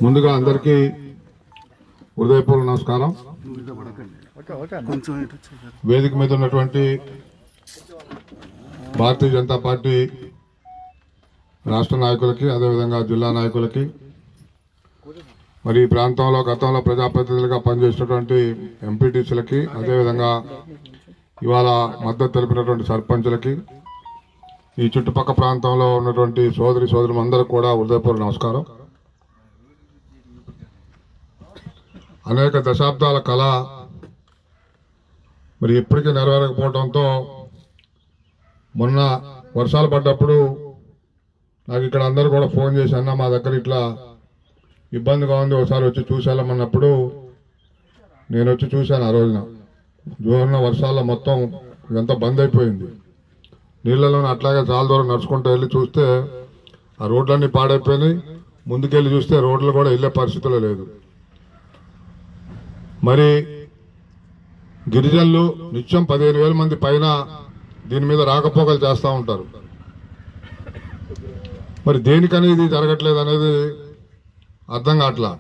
ముందుగా అందరికీ హృదయపూర్వక నమస్కారం. వేదిక మీద ఉన్నటువంటి భారతీయ జనతా పార్టీ రాష్ట్ర నాయకులకి, అదేవిధంగా జిల్లా నాయకులకి, మరి ఈ ప్రాంతంలో గతంలో ప్రజాప్రతినిధులుగా పనిచేసినటువంటి ఎంపీటీసీలకి, అదేవిధంగా ఇవాళ మద్దతు తెలిపినటువంటి సర్పంచులకి, ఈ చుట్టుపక్కల ప్రాంతంలో ఉన్నటువంటి సోదరులందరూ కూడా హృదయపూర్వక నమస్కారం. అనేక దశాబ్దాల కళ మరి ఇప్పటికీ నెరవేరకపోవడంతో మొన్న వర్షాలు పడ్డప్పుడు నాకు ఇక్కడ అందరూ కూడా ఫోన్ చేసి, అన్న మా దగ్గర ఇట్లా ఇబ్బందిగా ఉంది, ఒకసారి వచ్చి చూసేళ్ళమన్నప్పుడు నేను వచ్చి చూశాను. ఆ రోజున జోరున వర్షాల్లో మొత్తం ఇదంతా బంద్ అయిపోయింది. నీళ్లలో అట్లాగే చాలా దూరం నడుచుకుంటూ వెళ్ళి చూస్తే ఆ రోడ్లన్నీ పాడైపోయినాయి. ముందుకెళ్ళి చూస్తే రోడ్లు కూడా వెళ్ళే పరిస్థితులు లేదు. మరి గిరిజనులు నిత్యం 15,000 మంది పైన దీని మీద రాకపోకలు చేస్తూ ఉంటారు. మరి దేనికని ఇది జరగట్లేదు అనేది అర్థం కావట్లా.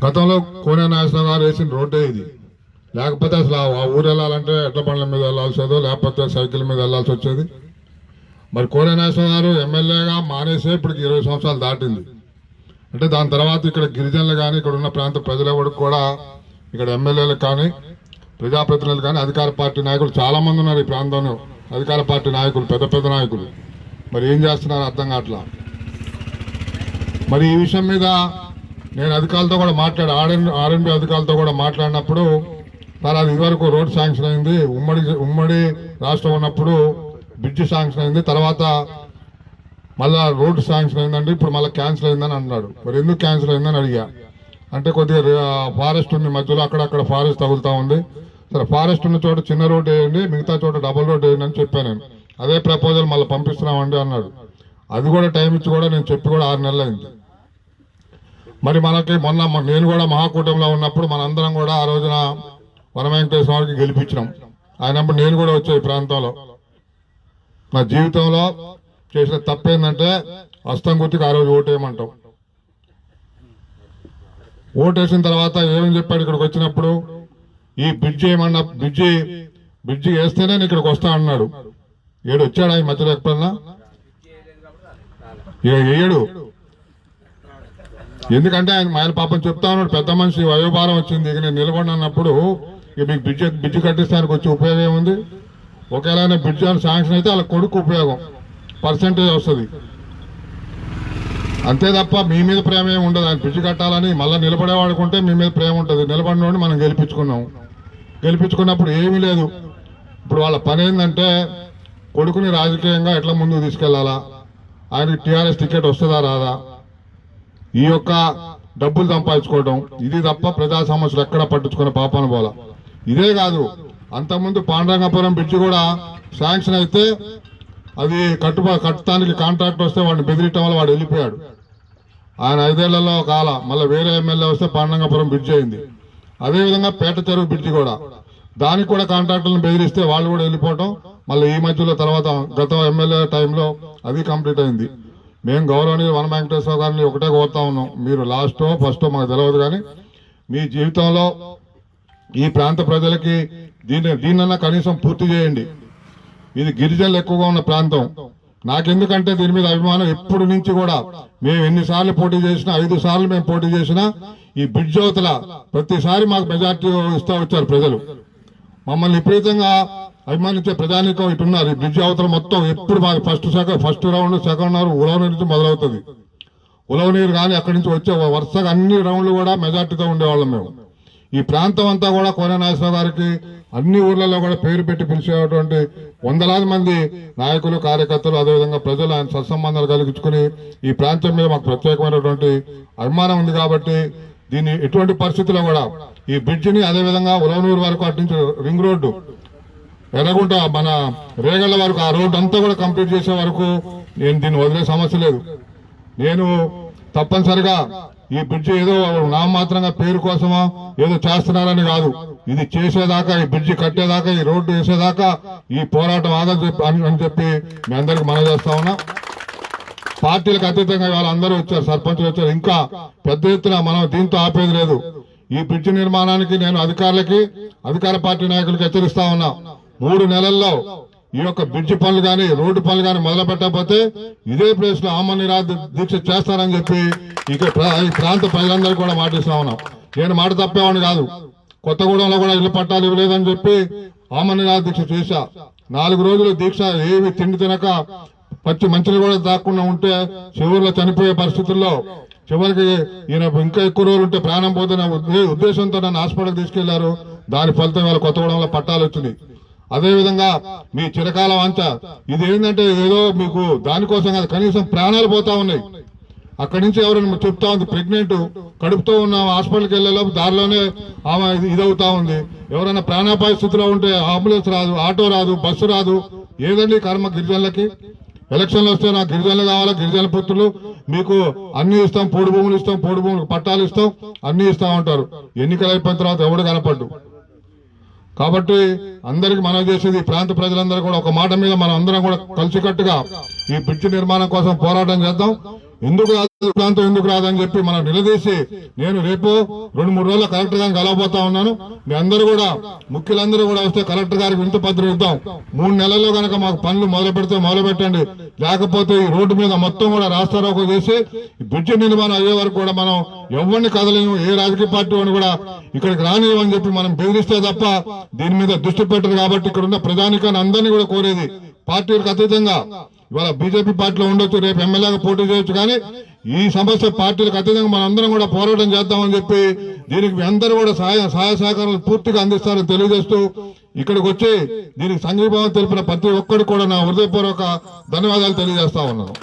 గతంలో కోనే నాగేశ్వరరావు గారు వేసిన రోడ్డే ఇది. లేకపోతే అసలు ఆ ఊరు వెళ్ళాలంటే ఎడ్ల బండ్ల మీద వెళ్ళాల్సేదో, లేకపోతే సైకిల్ మీద వెళ్ళాల్సి వచ్చేది. మరి కోనే నాగేశ్వరరావు గారు ఎమ్మెల్యేగా మానేసే ఇప్పటికి 20 సంవత్సరాలు దాటింది. అంటే దాని తర్వాత ఇక్కడ గిరిజనులు కానీ, ఇక్కడ ఉన్న ప్రాంత ప్రజలెవరికి కూడా, ఇక్కడ ఎమ్మెల్యేలకు కానీ, ప్రజాప్రతినిధులు కానీ, అధికార పార్టీ నాయకులు చాలా మంది ఉన్నారు ఈ ప్రాంతంలో. అధికార పార్టీ నాయకులు, పెద్ద పెద్ద నాయకులు మరి ఏం చేస్తున్నారో అర్థం కావట్లా. మరి ఈ విషయం మీద నేను అధికారులతో కూడా ఆర్ఎన్బి అధికారులతో కూడా మాట్లాడినప్పుడు, సార్ అది ఇదివరకు రోడ్ శాంక్షన్ అయింది, ఉమ్మడి రాష్ట్రం ఉన్నప్పుడు బ్రిడ్జ్ శాంక్షన్ అయింది, తర్వాత మళ్ళా రోడ్డు శాంక్షన్ అయిందండి, ఇప్పుడు మళ్ళీ క్యాన్సిల్ అయిందని అన్నాడు. మరి ఎందుకు క్యాన్సిల్ అయిందని అడిగా. అంటే కొద్దిగా ఫారెస్ట్ ఉంది మధ్యలో, అక్కడక్కడ ఫారెస్ట్ తగులుతా ఉంది. సరే ఫారెస్ట్ ఉన్న చోట చిన్న రోడ్డు వేయండి, మిగతా చోట డబుల్ రోడ్డు వేయండి అని చెప్పాను నేను. అదే ప్రపోజల్ మళ్ళీ పంపిస్తున్నామండి అన్నాడు. అది కూడా టైం ఇచ్చి కూడా నేను చెప్పి కూడా 6 నెలలు అయింది. మరి మనకి మొన్న నేను కూడా మహాకూటమిలో ఉన్నప్పుడు మనందరం కూడా ఆ రోజున వన వెంకటేశ్వర వారికి గెలిపించినాం. ఆయనప్పుడు నేను కూడా వచ్చాయి ఈ ప్రాంతంలో. నా జీవితంలో చేసిన తప్పేందంటే హస్తం గుర్తుకు ఆ రోజు ఓటేయమంటాం. ఓటేసిన తర్వాత ఏమని చెప్పాడు ఇక్కడికి వచ్చినప్పుడు, ఈ బ్రిడ్జి ఏమన్నా బ్రిడ్జి వేస్తేనే నేను ఇక్కడికి వస్తా అన్నాడు. ఏడు వచ్చాడు ఆయన మధ్యలో ఎప్పుడన్నా? ఇక వేయడు. ఎందుకంటే ఆయన పాపం చెప్తా ఉన్నాడు, పెద్ద మనిషి వయోభారం వచ్చింది, ఇక నేను నిలబడినప్పుడు ఇక మీకు బ్రిడ్జి కట్టిస్తానికి వచ్చి ఉపయోగం ఏముంది? ఒకవేళ బ్రిడ్జి అని శాంక్షన్ అయితే వాళ్ళ కొడుకు ఉపయోగం, పర్సెంటేజ్ వస్తుంది. అంతే తప్ప మీ మీద ప్రేమ ఏమి ఉండదు. ఆయన బ్రిడ్జి కట్టాలని మళ్ళీ నిలబడేవాడుకుంటే మీ మీద ప్రేమ ఉంటుంది. నిలబడినోడిని మనం గెలిపించుకున్నప్పుడు ఏమీ లేదు. ఇప్పుడు వాళ్ళ పని ఏంటంటే కొడుకుని రాజకీయంగా ఎట్లా ముందుకు తీసుకెళ్లాలా, ఆయనకి టీఆర్ఎస్ టికెట్ వస్తుందా రాదా, ఈ యొక్క డబ్బులు సంపాదించుకోవడం, ఇది తప్ప ప్రజా సమస్యలు ఎక్కడ పట్టించుకునే పాపాను పోలా. ఇదే కాదు, అంతకుముందు పాండురంగపురం బ్రిడ్జి కూడా శాంక్షన్ అయితే అది కట్టడానికి కాంట్రాక్ట్ వస్తే వాడిని బెదిరియటం వల్ల వాడు వెళ్ళిపోయాడు. ఆయన 5 ఏళ్లలో కాల మళ్ళీ వేరే ఎమ్మెల్యే వస్తే పాండురంగపురం బ్రిడ్జి అయింది. అదేవిధంగా పేట చెరువు బ్రిడ్జి కూడా, దానికి కూడా కాంట్రాక్టర్లను బెదిరిస్తే వాళ్ళు కూడా వెళ్ళిపోవటం. మళ్ళీ ఈ మధ్యలో తర్వాత గత ఎమ్మెల్యే టైంలో అది కంప్లీట్ అయింది. మేము గౌరవనీయ వన వెంకటేశ్వర గారిని ఒకటే కోరుతా ఉన్నాం, మీరు లాస్టో ఫస్టో మాకు తెలియదు కానీ మీ జీవితంలో ఈ ప్రాంత ప్రజలకి దీన్నన్నా కనీసం పూర్తి చేయండి. ఇది గిరిజనులు ఎక్కువగా ఉన్న ప్రాంతం. నాకెందుకంటే దీని మీద అభిమానం ఎప్పుడు నుంచి కూడా. మేము ఎన్నిసార్లు పోటీ చేసినా, 5 సార్లు మేము పోటీ చేసినా ఈ బ్రిడ్జ్ అవతల ప్రతిసారి మాకు మెజార్టీ ఇస్తూ వచ్చారు ప్రజలు. మమ్మల్ని విపరీతంగా అభిమానించే ప్రజానీకం ఇటున్నారు. ఈ బ్రిడ్జ్ అవతల మొత్తం ఎప్పుడు మాకు ఫస్ట్ రౌండ్, సెకండ్ రౌండ్ ఉలవనీరు నుంచి మొదలవుతుంది. ఉలవనీరు కానీ అక్కడి నుంచి వచ్చే వరుసగా అన్ని రౌండ్లు కూడా మెజార్టీతో ఉండేవాళ్ళం మేము. ఈ ప్రాంతం అంతా కూడా కోనే నాగేశ్వరరావు గారికి అన్ని ఊర్లలో కూడా పేరు పెట్టి పిలిచేటువంటి వందలాది మంది నాయకులు, కార్యకర్తలు, అదేవిధంగా ప్రజలు ఆయన సత్సంబంధాలు కలిగించుకుని ఈ ప్రాంతం మీద మాకు ప్రత్యేకమైనటువంటి అభిమానం ఉంది. కాబట్టి దీన్ని ఎటువంటి పరిస్థితుల్లో కూడా ఈ బ్రిడ్జిని, అదేవిధంగా ఉలవనూరు వరకు అటు నుంచి రింగ్ రోడ్డు ఎర్రగుంట మన రేగళ్ల వరకు ఆ రోడ్డు అంతా కూడా కంప్లీట్ చేసే వరకు నేను దీన్ని వదిలే సమస్య లేదు. నేను తప్పనిసరిగా ఈ బ్రిడ్జి ఏదో నామమాత్రంగా పేరు కోసమో ఏదో చేస్తున్నారని కాదు, ఇది చేసేదాకా, ఈ బ్రిడ్జి కట్టేదాకా, ఈ రోడ్డు వేసేదాకా ఈ పోరాటం ఆగని అని చెప్పి మీ అందరికి మనవి చేస్తా ఉన్నా. పార్టీలకు అతీతంగా ఇవాళ అందరూ వచ్చారు, సర్పంచులు వచ్చారు. ఇంకా పెద్ద ఎత్తున మనం దీంతో ఆపేది లేదు. ఈ బ్రిడ్జి నిర్మాణానికి నేను అధికారులకి, అధికార పార్టీ నాయకులకు హెచ్చరిస్తా ఉన్నా. 3 నెలల్లో ఈ యొక్క బ్రిడ్జి పనులు గాని, రోడ్డు పనులు గాని మొదలు పెట్టకపోతే ఇదే ప్లేస్ లో ఆమరణ నిరాహార దీక్ష చేస్తారని చెప్పి ఇక ఈ ప్రాంత ప్రజలందరూ కూడా మాటిస్తా ఉన్నాం. నేను మాట తప్పేవాడిని కాదు. కొత్తగూడెంలో కూడా ఇళ్ల పట్టాలు ఇవ్వలేదని చెప్పి ఆమరణ నిరాహార దీక్ష చేశా. 4 రోజులు దీక్ష ఏమి తిండి తినక పచ్చి మంచులు కూడా దాక్కుండా ఉంటే చివరిలో చనిపోయే పరిస్థితుల్లో చివరికి ఈయన ఇంకా ఎక్కువ రోజులు ఉంటే ప్రాణం పోతున్న ఉద్దేశంతో నన్ను హాస్పిటల్ తీసుకెళ్లారు. దాని ఫలితం వాళ్ళ కొత్తగూడెంలో పట్టాలు వచ్చింది. అదేవిధంగా మీ చిరకాల వాంఛ ఇది ఏంటంటే ఏదో మీకు దానికోసం కాదు, కనీసం ప్రాణాలు పోతా ఉన్నాయి. అక్కడి నుంచి ఎవరైనా చెప్తా ఉంది, ప్రెగ్నెంట్ కడుపుతో ఉన్న హాస్పిటల్కి వెళ్లేలోపు దారిలోనే ఆమె ఇదవుతా ఉంది. ఎవరైనా ప్రాణాపాయ స్థితిలో ఉంటే అంబులెన్స్ రాదు, ఆటో రాదు, బస్సు రాదు. ఏదండి కర్మ గిరిజనులకి? ఎలక్షన్లు వస్తే నాకు గిరిజనులు కావాలా, గిరిజన పుత్రులు మీకు అన్ని ఇస్తాం, పోడు భూములు ఇస్తాం, పోడు భూములు పట్టాలు ఇస్తాం, అన్ని ఇస్తా ఉంటారు. ఎన్నికలు అయిపోయిన తర్వాత ఎవడు కనపడ్డు. కాబట్టి అందరికి మనం చేసేది ఈ ప్రాంత ప్రజలందరూ కూడా ఒక మాట మీద మనం అందరం కూడా కలిసికట్టుగా ఈ బ్రిడ్జి నిర్మాణం కోసం పోరాటం చేద్దాం. ఎందుకు రాదు ప్రాంతం, ఎందుకు రాదని చెప్పి మనం నిలదీసి నేను రేపు 2-3 రోజుల కలెక్టర్ గారిని కలవబోతా ఉన్నాను. మీ అందరూ కూడా, ముఖ్యులందరూ కూడా వస్తే కలెక్టర్ గారికి వినతి పత్రం ఇద్దాం. 3 నెలల్లో కనుక మాకు పనులు మొదలు పెడితే మొదలు పెట్టండి, లేకపోతే ఈ రోడ్డు మీద మొత్తం కూడా రాస్తారోకో చేసి ఈ బ్రిడ్జి నిర్మాణం అయ్యే వరకు కూడా మనం ఎవరిని కదలేము, ఏ రాజకీయ పార్టీ అని కూడా ఇక్కడికి రానివ్వని చెప్పి మనం బెదిరిస్తే తప్ప దీని మీద దృష్టి పెట్టరు. కాబట్టి ఇక్కడ ఉన్న ప్రజానికాన్ని అందరినీ కూడా కోరేది, పార్టీలకు అతీతంగా ఇవాళ బీజేపీ పార్టీలో ఉండొచ్చు, రేపు ఎమ్మెల్యేగా పోటీ చేయొచ్చు, కానీ ఈ సమస్య పార్టీలకు అతీతంగా మనం అందరం కూడా పోరాటం చేద్దామని చెప్పి దీనికి మీ అందరూ కూడా సహాయ సహకారాలు పూర్తిగా అందిస్తారని తెలియజేస్తూ ఇక్కడికి వచ్చి దీనికి సంఘీభావం తెలిపిన ప్రతి ఒక్కరికి కూడా నా హృదయపూర్వక ధన్యవాదాలు తెలియజేస్తా ఉన్నాను.